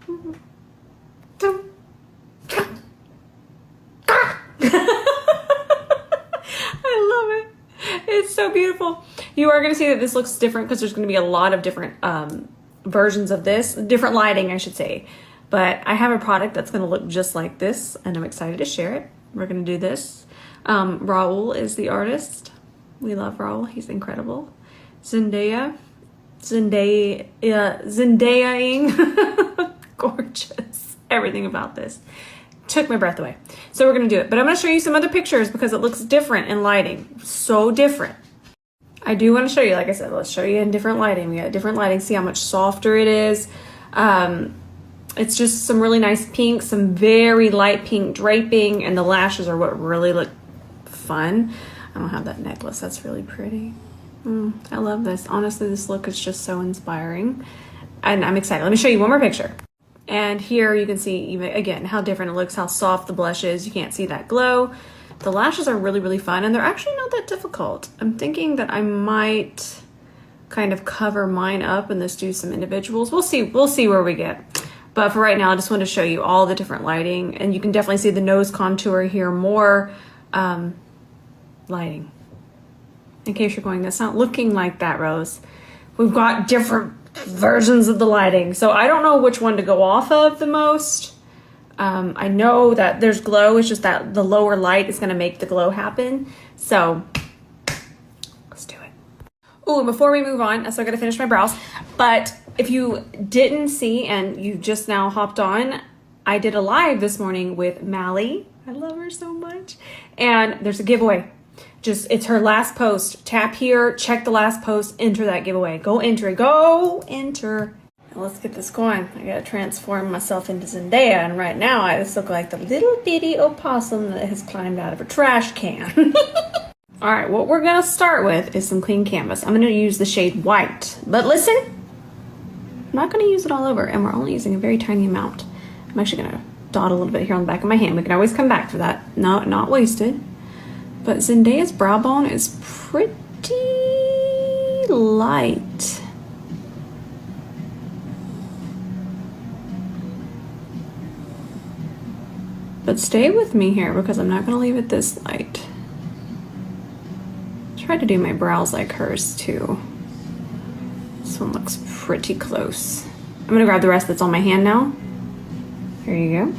I love it. It's so beautiful. You are going to see that this looks different because there's going to be a lot of different versions of this, different lighting, I should say. But I have a product that's going to look just like this, and I'm excited to share it. We're going to do this. Raul is the artist. We love Raul. He's incredible. Zendayaing. Gorgeous. Everything about this took my breath away. So we're going to do it. But I'm going to show you some other pictures because it looks different in lighting. So different. I do want to show you, like I said, let's show you in different lighting. We got different lighting. See how much softer it is. It's just some really nice pink, some very light pink draping, and the lashes are what really look fun. I don't have that necklace. That's really pretty. I love this. Honestly, this look is just so inspiring, and I'm excited. Let me show you one more picture. And here you can see, even again, how different it looks, how soft the blush is. You can't see that glow. The lashes are really, really fun, and they're actually not that difficult. I'm thinking that I might kind of cover mine up and just do some individuals. We'll see where we get. But for right now, I just want to show you all the different lighting, and you can definitely see the nose contour here more lighting. In case you're going, that's not looking like that, Rose. We've got different versions of the lighting, so I don't know which one to go off of the most. I know that there's glow, it's just that the lower light is going to make the glow happen. So let's do it. Oh, and before we move on, I still got to finish my brows. But if you didn't see and you just now hopped on, I did a live this morning with Mally. I love her so much. And there's a giveaway. It's her last post. Tap here, check the last post, enter that giveaway. Go enter it. Go enter. Now let's get this going. I gotta transform myself into Zendaya, and right now I just look like the little bitty opossum that has climbed out of a trash can. All right, what we're gonna start with is some clean canvas. I'm gonna use the shade White, but listen, I'm not gonna use it all over, and we're only using a very tiny amount. I'm actually gonna dot a little bit here on the back of my hand. We can always come back to that. No, not wasted. But Zendaya's brow bone is pretty light. But stay with me here because I'm not going to leave it this light. Try to do my brows like hers too. This one looks pretty close. I'm going to grab the rest that's on my hand now. There you go.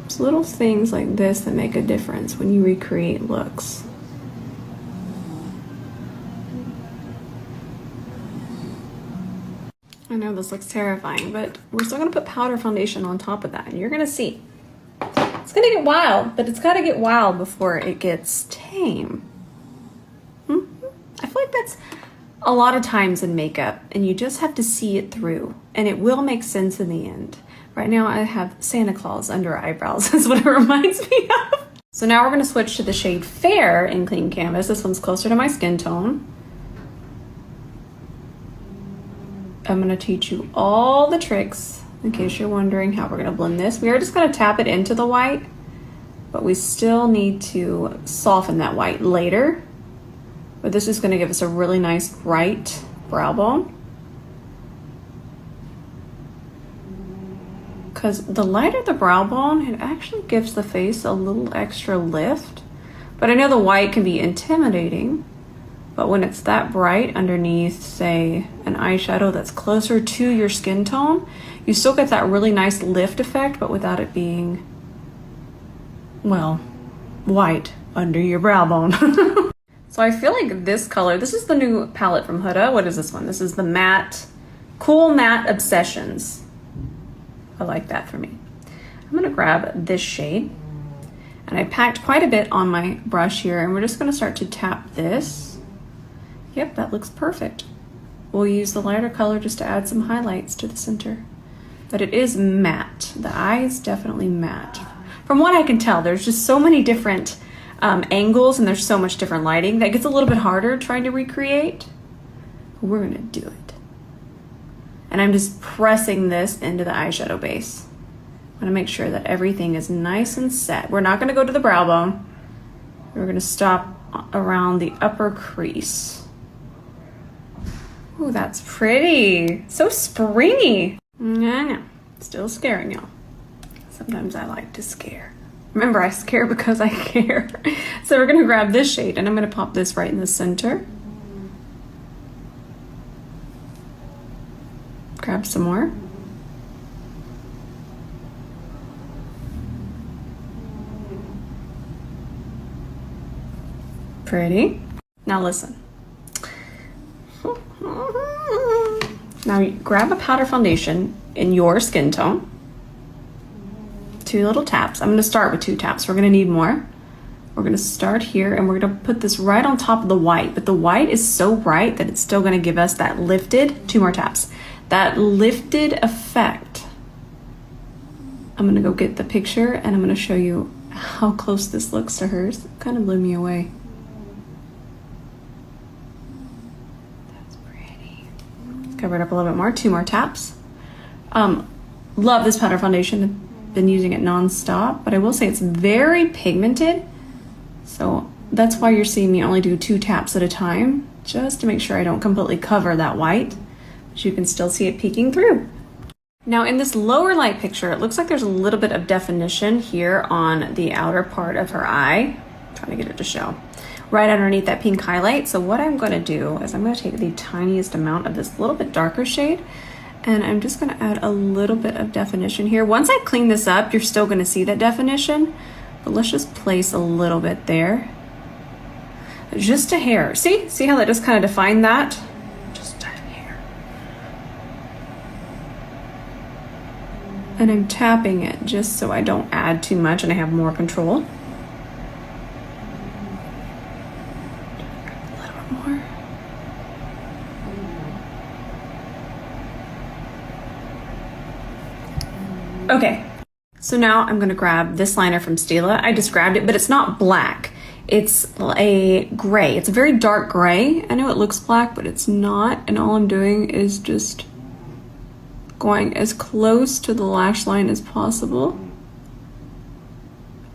It's little things like this that make a difference when you recreate looks. I know this looks terrifying, but we're still gonna put powder foundation on top of that, and you're gonna see. It's gonna get wild, but it's gotta get wild before it gets tame. I feel like that's a lot of times in makeup, and you just have to see it through, and it will make sense in the end. Right now I have Santa Claus under eyebrows. That's what it reminds me of. So now we're gonna switch to the shade Fair in Clean Canvas. This one's closer to my skin tone. I'm gonna teach you all the tricks in case you're wondering how we're gonna blend this. We are just gonna tap it into the white, but we still need to soften that white later. But this is gonna give us a really nice bright brow bone. Because the lighter the brow bone, it actually gives the face a little extra lift. But I know the white can be intimidating, but when it's that bright underneath, say, an eyeshadow that's closer to your skin tone, you still get that really nice lift effect, but without it being, well, white under your brow bone. So I feel like this color, this is the new palette from Huda. What is this one? This is the matte, Cool Matte Obsessions. I like that for me. I'm gonna grab this shade, and I packed quite a bit on my brush here, and we're just gonna start to tap this. Yep, that looks perfect. We'll use the lighter color just to add some highlights to the center. But it is matte. The eye is definitely matte. From what I can tell, there's just so many different angles, and there's so much different lighting that gets a little bit harder trying to recreate. But we're gonna do it. And I'm just pressing this into the eyeshadow base. I'm gonna make sure that everything is nice and set. We're not gonna go to the brow bone. We're gonna stop around the upper crease. Ooh, that's pretty. So springy. No, still scaring y'all. Sometimes I like to scare. Remember, I scare because I care. So we're gonna grab this shade and I'm gonna pop this right in the center. Grab some more. Pretty. Now listen. Now you grab a powder foundation in your skin tone. 2 little taps. I'm going to start with 2 taps. We're going to need more. We're going to start here and we're going to put this right on top of the white. But the white is so bright that it's still going to give us that lifted, 2 more taps, that lifted effect. I'm going to go get the picture and I'm going to show you how close this looks to hers. It kind of blew me away. Cover it up a little bit more, 2 more taps. Love this powder foundation. Been using it non-stop, but I will say it's very pigmented. So that's why you're seeing me only do 2 taps at a time, just to make sure I don't completely cover that white, but you can still see it peeking through. Now in this lower light picture, it looks like there's a little bit of definition here on the outer part of her eye. I'm trying to get it to show. Right underneath that pink highlight. So what I'm going to do is I'm going to take the tiniest amount of this little bit darker shade and I'm just going to add a little bit of definition here. Once I clean this up, you're still going to see that definition, but let's just place a little bit there. Just a hair. See how that just kind of defined that? Just a hair. And I'm tapping it just so I don't add too much and I have more control. Okay, so now I'm gonna grab this liner from Stila. I just grabbed it, but it's not black. It's a gray. It's a very dark gray. I know it looks black, but it's not. And all I'm doing is just going as close to the lash line as possible.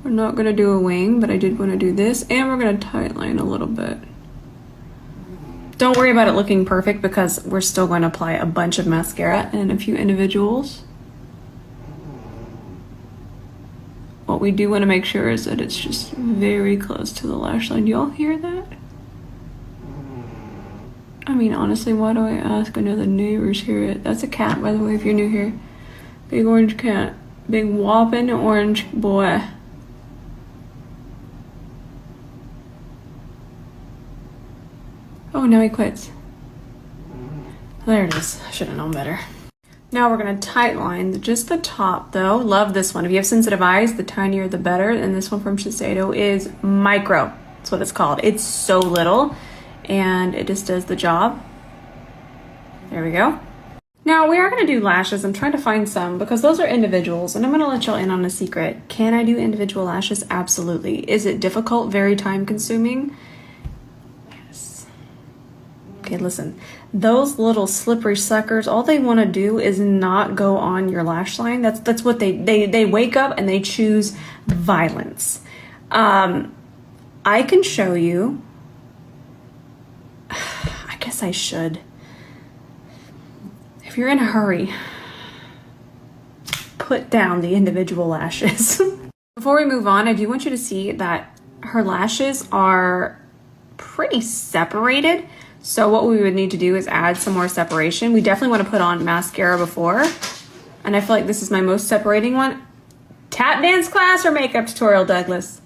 We're not gonna do a wing, but I did wanna do this. And we're gonna tight line a little bit. Don't worry about it looking perfect because we're still going to apply a bunch of mascara and a few individuals. What we do want to make sure is that it's just very close to the lash line. Do y'all hear that? I mean, honestly, why do I ask? I know the neighbors hear it. That's a cat, by the way, if you're new here. Big orange cat. Big whopping orange boy. Oh, now he quits. There it is. I should have known better. Now we're going to tight line just the top though. Love this one. If you have sensitive eyes, the tinier the better. And this one from Shiseido is micro. That's what it's called. It's so little and it just does the job. There we go. Now we are going to do lashes. I'm trying to find some because those are individuals and I'm going to let y'all in on a secret. Can I do individual lashes? Absolutely. Is it difficult? Very time consuming? Yes. Okay, listen. Those little slippery suckers, all they want to do is not go on your lash line. That's what they wake up and they choose violence. I can show you. I guess I should. If you're in a hurry, put down the individual lashes. Before we move on, I do want you to see that her lashes are pretty separated. So what we would need to do is add some more separation. We definitely want to put on mascara before. And I feel like this is my most separating one. Tap dance class or makeup tutorial, Douglas?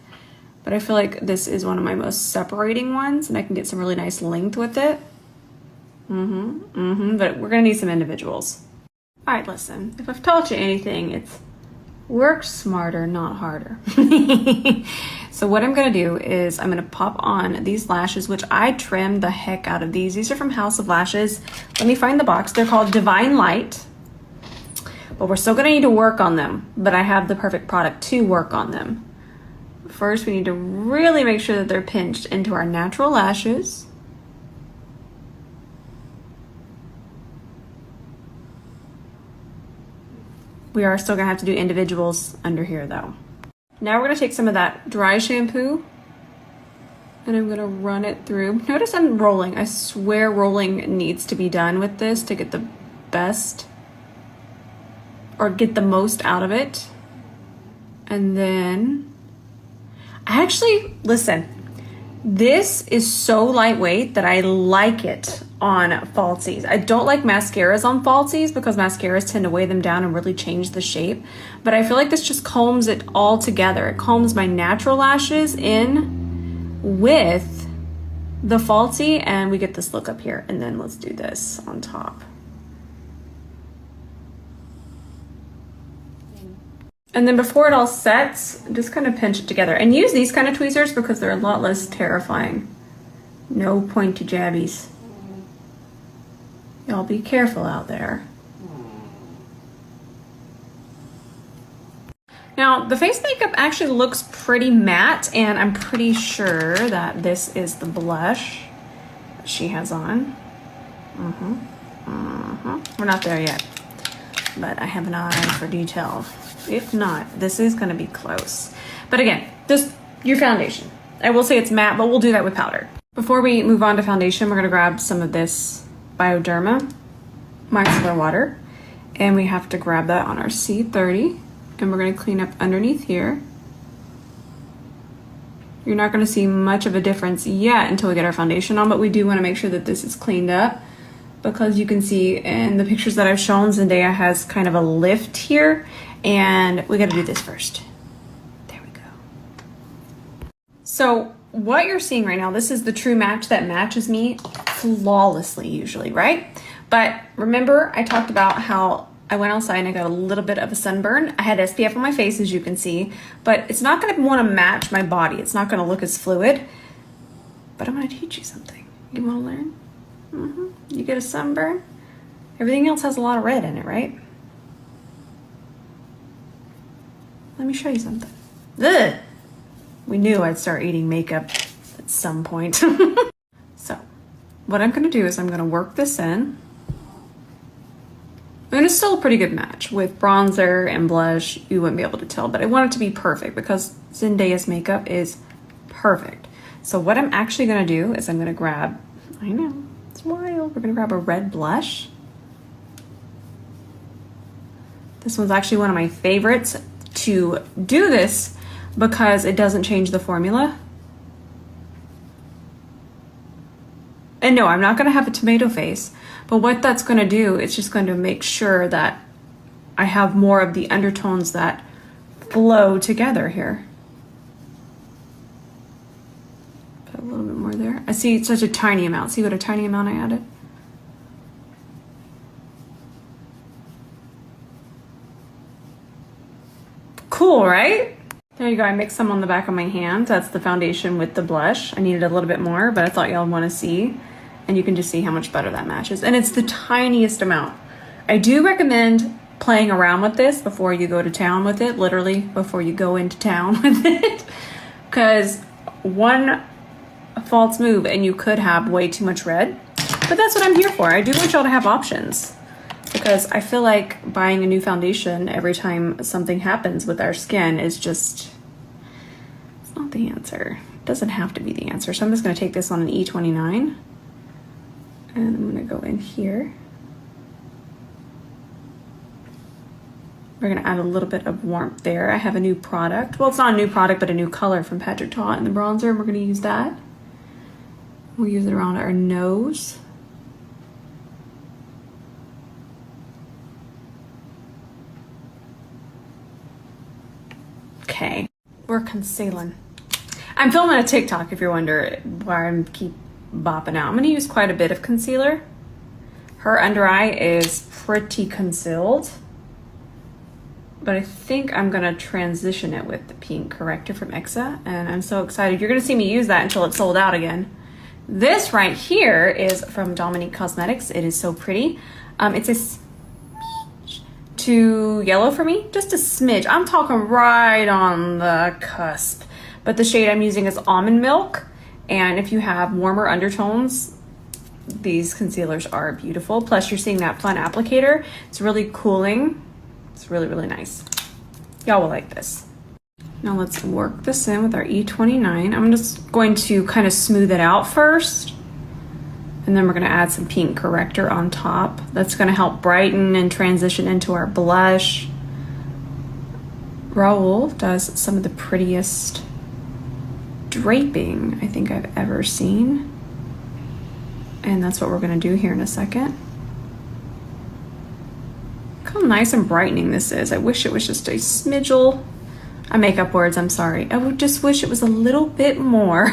But I feel like this is one of my most separating ones and I can get some really nice length with it. But we're gonna need some individuals. All right, listen, if I've taught you anything, it's work smarter, not harder. So what I'm gonna do is I'm gonna pop on these lashes, which I trimmed the heck out of these. These are from House of Lashes. Let me find the box. They're called Divine Light, but we're still gonna need to work on them, but I have the perfect product to work on them. First, we need to really make sure that they're pinched into our natural lashes. We are still gonna have to do individuals under here though. Now we're gonna take some of that dry shampoo And I'm gonna run it through. Notice I'm rolling. I swear rolling needs to be done with this to get the best or get the most out of it. And then I actually, listen, this is so lightweight that I like it on falsies. I don't like mascaras on falsies because mascaras tend to weigh them down and really change the shape. But I feel like this just combs it all together. It combs my natural lashes in with the falsie, and we get this look up here. And then let's do this on top. And then before it all sets, just kind of pinch it together. And use these kind of tweezers because they're a lot less terrifying. No pointy jabbies. Y'all be careful out there. Now, the face makeup actually looks pretty matte, and I'm pretty sure that this is the blush she has on. We're not there yet, but I have an eye for detail. If not, this is gonna be close. But again, just your foundation. I will say it's matte, but we'll do that with powder. Before we move on to foundation, we're gonna grab some of this Bioderma micellar water, and we have to grab that on our C30, and we're gonna clean up underneath here. You're not gonna see much of a difference yet until we get our foundation on, but we do wanna make sure that this is cleaned up because you can see in the pictures that I've shown, Zendaya has kind of a lift here, and we gotta do this first. There we go. So what you're seeing right now, this is the true match that matches me flawlessly usually, right? But remember I talked about how I went outside and I got a little bit of a sunburn. I had SPF on my face, as you can see, but it's not gonna wanna match my body. It's not gonna look as fluid, but I'm gonna teach you something. You wanna learn? You get a sunburn, everything else has a lot of red in it, right? Let me show you something. Ugh. We knew I'd start eating makeup at some point. So what I'm gonna do is I'm gonna work this in. And it's still a pretty good match. With bronzer and blush, you wouldn't be able to tell, but I want it to be perfect because Zendaya's makeup is perfect. So what I'm actually gonna do is I'm gonna grab, I know, it's wild. We're gonna grab a red blush. This one's actually one of my favorites to do this because it doesn't change the formula. And no, I'm not gonna have a tomato face, but what that's gonna do, it's just going to make sure that I have more of the undertones that flow together here. Put a little bit more there. I see such a tiny amount. See what a tiny amount I added? Cool, right? There you go. I mixed some on the back of my hand. That's the foundation with the blush. I needed a little bit more, but I thought y'all want to see. And you can just see how much better that matches. And it's the tiniest amount. I do recommend playing around with this before you go to town with it. Literally, before you go into town with it. Because one false move and you could have way too much red. But that's what I'm here for. I do want y'all to have options. Because I feel like buying a new foundation every time something happens with our skin is just, it's not the answer. It doesn't have to be the answer. So I'm just gonna take this on an E29 and I'm gonna go in here. We're gonna add a little bit of warmth there. I have a new product. Well, it's not a new product, but a new color from Patrick Ta in the bronzer, and we're gonna use that. We'll use it around our nose. Okay, we're concealing. I'm filming a TikTok if you're wondering why I'm keep bopping out. I'm gonna use quite a bit of concealer. Her under eye is pretty concealed, but I think I'm gonna transition it with the pink corrector from Exa, and I'm so excited. You're gonna see me use that until it's sold out again. This right here is from Dominique Cosmetics. It is so pretty. It's a too yellow for me, just a smidge. I'm talking right on the cusp, but the shade I'm using is Almond Milk, and if you have warmer undertones, these concealers are beautiful. Plus you're seeing that fun applicator. It's really cooling. It's really, really nice. Y'all will like this. Now let's work this in with our E29. I'm just going to kind of smooth it out first. And then we're going to add some pink corrector on top. That's going to help brighten and transition into our blush. Raul does some of the prettiest draping I think I've ever seen. And that's what we're going to do here in a second. Look how nice and brightening this is. I wish it was just a smidgel. I make up words, I'm sorry. I would just wish it was a little bit more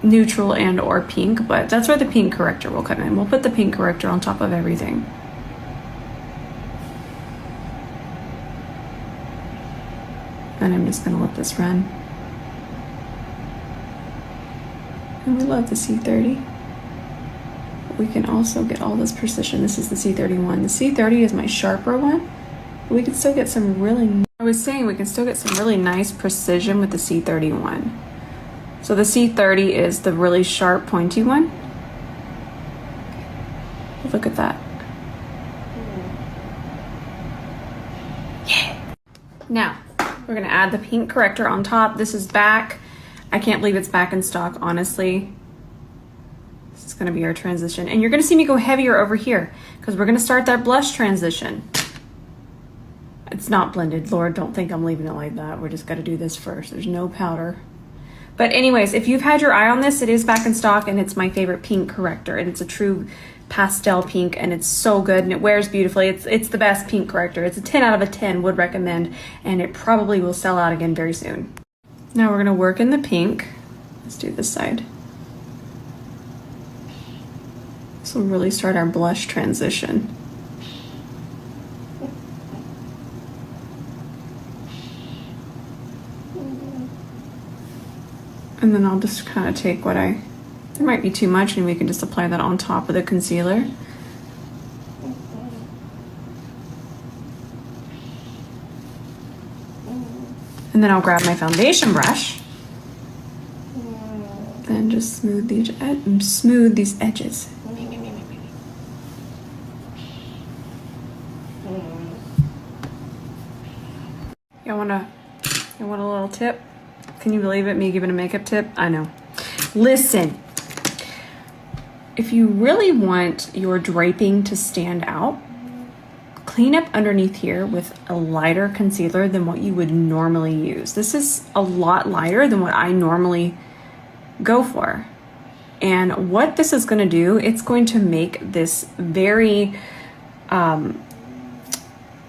neutral and or pink, but that's where the pink corrector will come in. We'll put the pink corrector on top of everything. And I'm just gonna let this run. And we love the C30. We can also get all this precision. This is the C31. The C30 is my sharper one. We can still get some really, I was saying we can still get some really nice precision with the C31. So the C30 is the really sharp, pointy one. Look at that. Yeah. Now, we're gonna add the pink corrector on top. This is back. I can't believe it's back in stock, honestly. This is gonna be our transition. And you're gonna see me go heavier over here because we're gonna start that blush transition. It's not blended. Lord, don't think I'm leaving it like that. We're just gotta do this first. There's no powder. But anyways, if you've had your eye on this, it is back in stock and it's my favorite pink corrector. And it's a true pastel pink and it's so good and it wears beautifully. It's the best pink corrector. It's a 10 out of a 10, would recommend, and it probably will sell out again very soon. Now we're gonna work in the pink. Let's do this side. This will really start our blush transition. And then I'll just kind of take what there might be too much and we can just apply that on top of the concealer. And then I'll grab my foundation brush and just smooth these edges. You want a little tip? Can you believe it, me giving a makeup tip? I know. Listen, if you really want your draping to stand out, clean up underneath here with a lighter concealer than what you would normally use. This is a lot lighter than what I normally go for. And what this is gonna do, it's going to make this very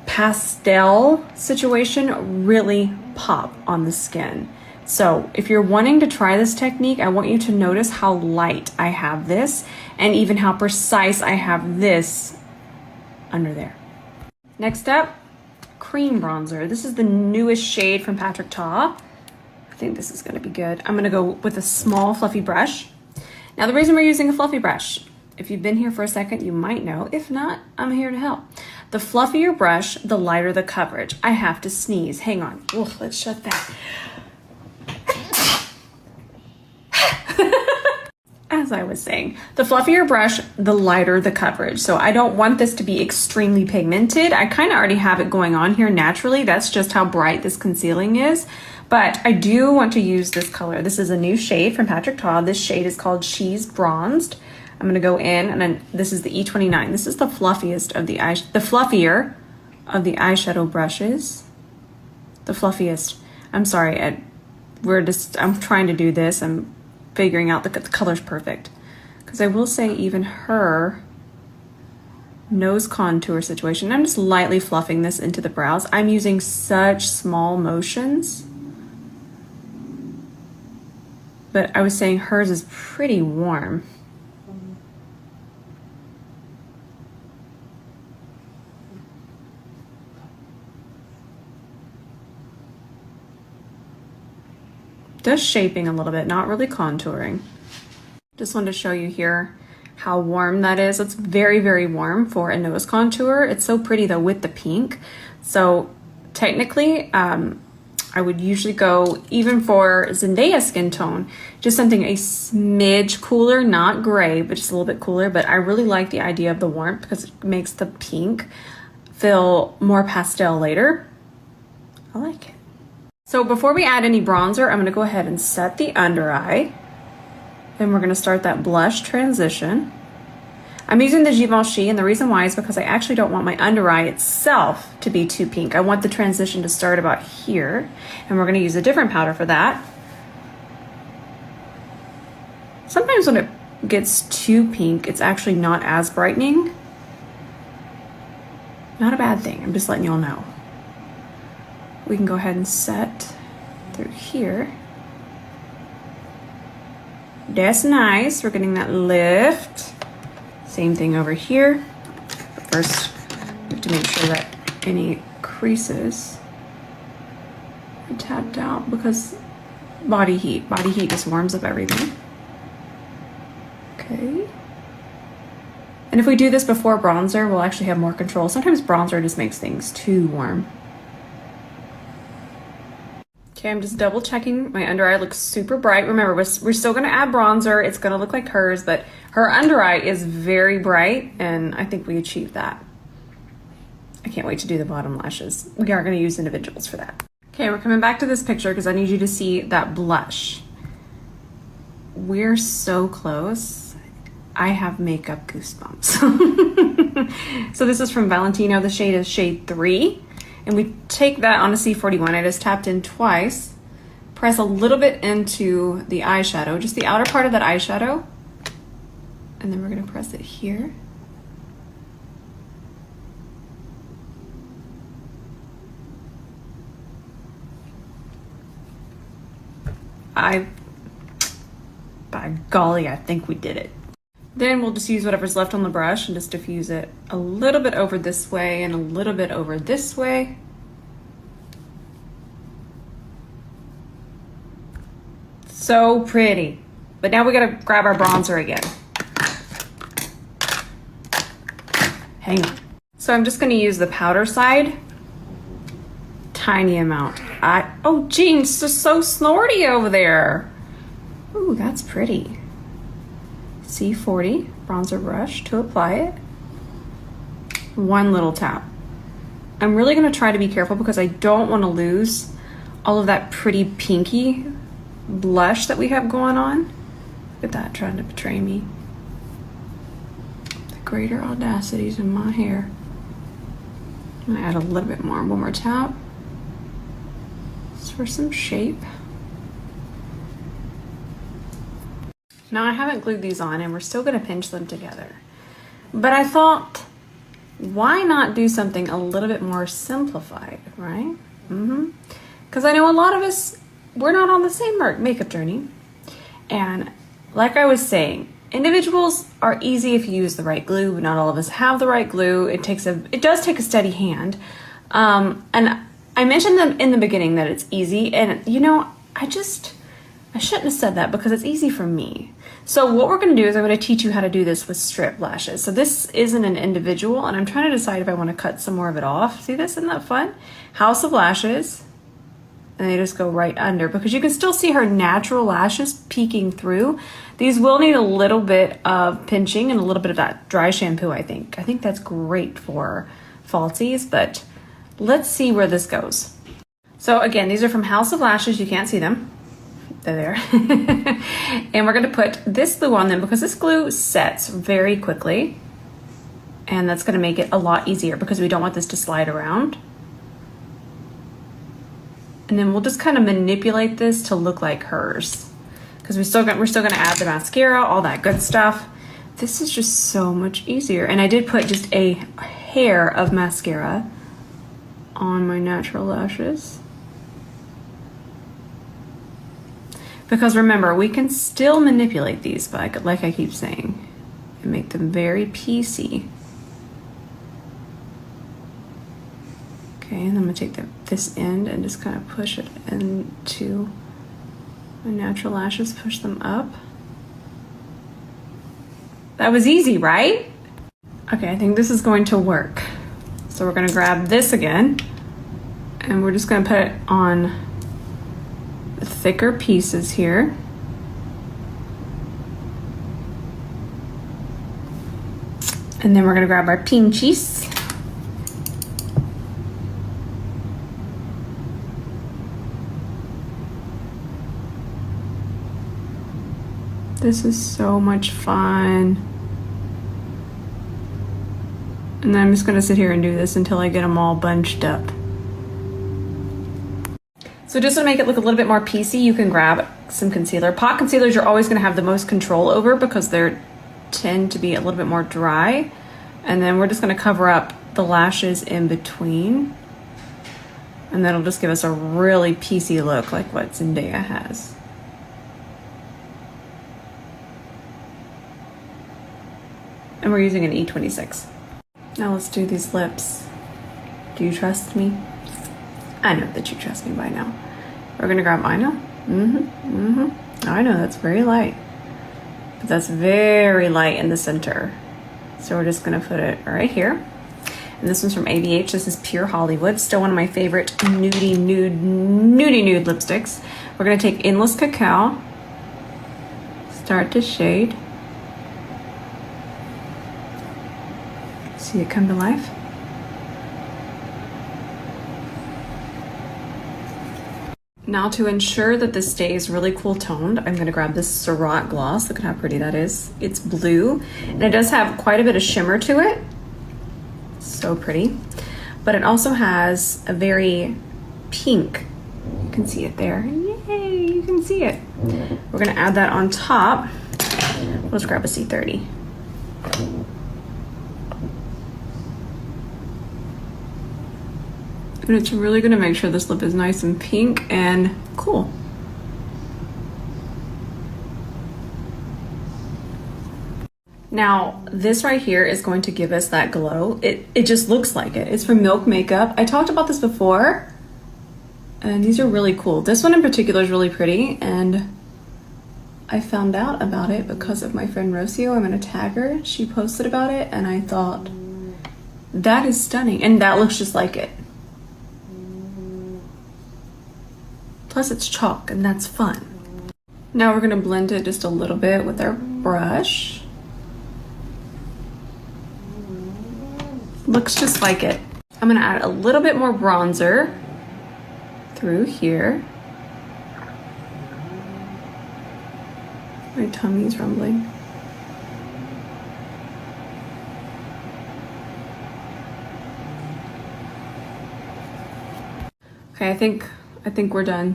pastel situation really pop on the skin. So if you're wanting to try this technique, I want you to notice how light I have this and even how precise I have this under there. Next up, cream bronzer. This is the newest shade from Patrick Ta. I think this is gonna be good. I'm gonna go with a small fluffy brush. Now the reason we're using a fluffy brush, if you've been here for a second, you might know. If not, I'm here to help. The fluffier brush, the lighter the coverage. I have to sneeze, hang on. Oof, let's shut that. As I was saying, the fluffier brush, the lighter the coverage. So I don't want this to be extremely pigmented. I kind of already have it going on here naturally. That's just how bright this concealing is. But I do want to use this color. This is a new shade from Patrick Ta. This shade is called She's Bronzed. I'm gonna go in and then this is the E29. This is the fluffiest of the fluffier of the eyeshadow brushes. The fluffiest. I'm sorry, I'm trying to do this. I'm figuring out the color's perfect. Because I will say even her nose contour situation, I'm just lightly fluffing this into the brows. I'm using such small motions. But I was saying hers is pretty warm. Just shaping a little bit, not really contouring. Just wanted to show you here how warm that is. It's very, very warm for a nose contour. It's so pretty though with the pink. So technically, I would usually go, even for Zendaya skin tone, just something a smidge cooler, not gray, but just a little bit cooler. But I really like the idea of the warmth because it makes the pink feel more pastel later. I like it. So before we add any bronzer, I'm gonna go ahead and set the under eye. Then we're gonna start that blush transition. I'm using the Givenchy, and the reason why is because I actually don't want my under eye itself to be too pink. I want the transition to start about here, and we're gonna use a different powder for that. Sometimes when it gets too pink, it's actually not as brightening. Not a bad thing, I'm just letting y'all know. We can go ahead and set through here. That's nice, we're getting that lift. Same thing over here. But first, we have to make sure that any creases are tapped out because body heat just warms up everything. Okay. And if we do this before bronzer, we'll actually have more control. Sometimes bronzer just makes things too warm. Okay, I'm just double checking. My under eye looks super bright. Remember, we're still gonna add bronzer. It's gonna look like hers, but her under eye is very bright, and I think we achieved that. I can't wait to do the bottom lashes. We aren't gonna use individuals for that. Okay, we're coming back to this picture because I need you to see that blush. We're so close. I have makeup goosebumps. So this is from Valentino. The shade is shade 3. And we take that on a C41. I just tapped in twice. Press a little bit into the eyeshadow, just the outer part of that eyeshadow. And then we're gonna press it here. By golly, I think we did it. Then we'll just use whatever's left on the brush and just diffuse it a little bit over this way and a little bit over this way. So pretty. But now we gotta grab our bronzer again. Hang on. So I'm just gonna use the powder side. Tiny amount. Oh, Jean, it's just so snorty over there. Ooh, that's pretty. C40 bronzer brush to apply it. One little tap. I'm really gonna try to be careful because I don't wanna lose all of that pretty pinky blush that we have going on. Look at that, trying to betray me. The greater audacities in my hair. I'm gonna add a little bit more. One more tap. Just for some shape. Now I haven't glued these on and we're still gonna pinch them together. But I thought, why not do something a little bit more simplified, right? Because I know a lot of us, we're not on the same makeup journey. And like I was saying, individuals are easy if you use the right glue, but not all of us have the right glue. It does take a steady hand. And I mentioned them in the beginning that it's easy, and you know, I shouldn't have said that because it's easy for me. So what we're gonna do is I'm gonna teach you how to do this with strip lashes. So this isn't an individual, and I'm trying to decide if I wanna cut some more of it off. See this, isn't that fun? House of Lashes, and they just go right under because you can still see her natural lashes peeking through. These will need a little bit of pinching and a little bit of that dry shampoo, I think. I think that's great for falsies, but let's see where this goes. So again, these are from House of Lashes. You can't see them. They're there. And we're gonna put this glue on them because this glue sets very quickly. And that's gonna make it a lot easier because we don't want this to slide around. And then we'll just kind of manipulate this to look like hers. Because we're still gonna add the mascara, all that good stuff. This is just so much easier. And I did put just a hair of mascara on my natural lashes. Because remember, we can still manipulate these, but like I keep saying, and make them very piecey. Okay, and I'm gonna take this end and just kind of push it into my natural lashes, push them up. That was easy, right? Okay, I think this is going to work. So we're gonna grab this again, and we're just gonna put it on the thicker pieces here. And then we're gonna grab our pinchies. This is so much fun. And then I'm just gonna sit here and do this until I get them all bunched up. So just to make it look a little bit more piecey, you can grab some concealer. Pot concealers you're always gonna have the most control over because they tend to be a little bit more dry. And then we're just gonna cover up the lashes in between. And that'll just give us a really piecey look like what Zendaya has. And we're using an E26. Now let's do these lips. Do you trust me? I know that you trust me by now. We're gonna grab eyeliner. I know that's very light, but that's very light in the center. So we're just gonna put it right here. And this one's from ABH. This is Pure Hollywood. Still one of my favorite nudie nude lipsticks. We're gonna take Endless Cacao, start to shade. See it come to life? Now to ensure that this stays really cool toned, I'm gonna grab this Surratt gloss. Look at how pretty that is. It's blue, and it does have quite a bit of shimmer to it. So pretty. But it also has a very pink, you can see it there. Yay, you can see it. We're gonna add that on top. Let's grab a C30. And it's really gonna make sure this lip is nice and pink and cool. Now, this right here is going to give us that glow. It just looks like it. It's from Milk Makeup. I talked about this before, and these are really cool. This one in particular is really pretty, and I found out about it because of my friend Rocio. I'm gonna tag her. She posted about it, and I thought, that is stunning, and that looks just like it. Plus it's chalk, and that's fun. Now we're gonna blend it just a little bit with our brush. Looks just like it. I'm gonna add a little bit more bronzer through here. My tummy's rumbling. Okay, I think we're done.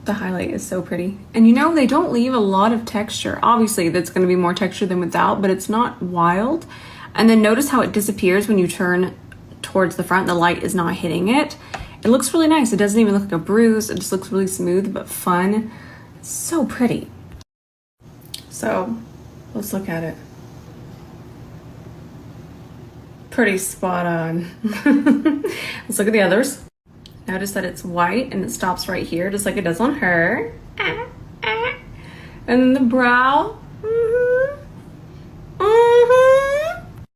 The highlight is so pretty. And you know, they don't leave a lot of texture. Obviously, that's gonna be more texture than without, but it's not wild. And then notice how it disappears when you turn towards the front. The light is not hitting it. It looks really nice. It doesn't even look like a bruise. It just looks really smooth, but fun. It's so pretty. So, let's look at it. Pretty spot on. Let's look at the others. Notice that it's white and it stops right here, just like it does on her. And then the brow.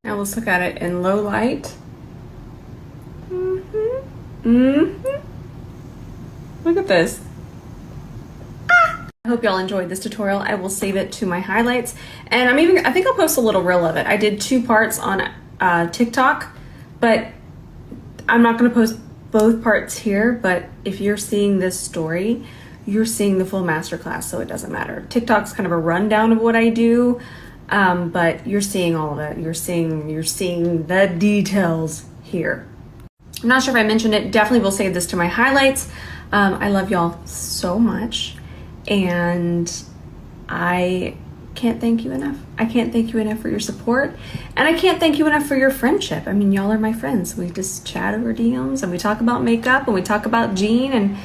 Now let's look at it in low light. Look at this. I hope y'all enjoyed this tutorial. I will save it to my highlights. And I think I'll post a little reel of it. I did 2 parts on TikTok, but I'm not gonna post both parts here, but if you're seeing this story, you're seeing the full masterclass, so it doesn't matter. TikTok's kind of a rundown of what I do, but you're seeing all of it. You're seeing the details here. I'm not sure if I mentioned it. Definitely will save this to my highlights. I love y'all so much, and I can't thank you enough. I can't thank you enough for your support, and I can't thank you enough for your friendship. I mean, y'all are my friends. We just chat over DMs, and we talk about makeup, and we talk about Jean, and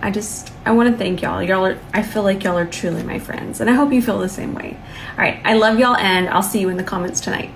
I want to thank y'all. I feel like y'all are truly my friends, and I hope you feel the same way. All right, I love y'all, and I'll see you in the comments tonight.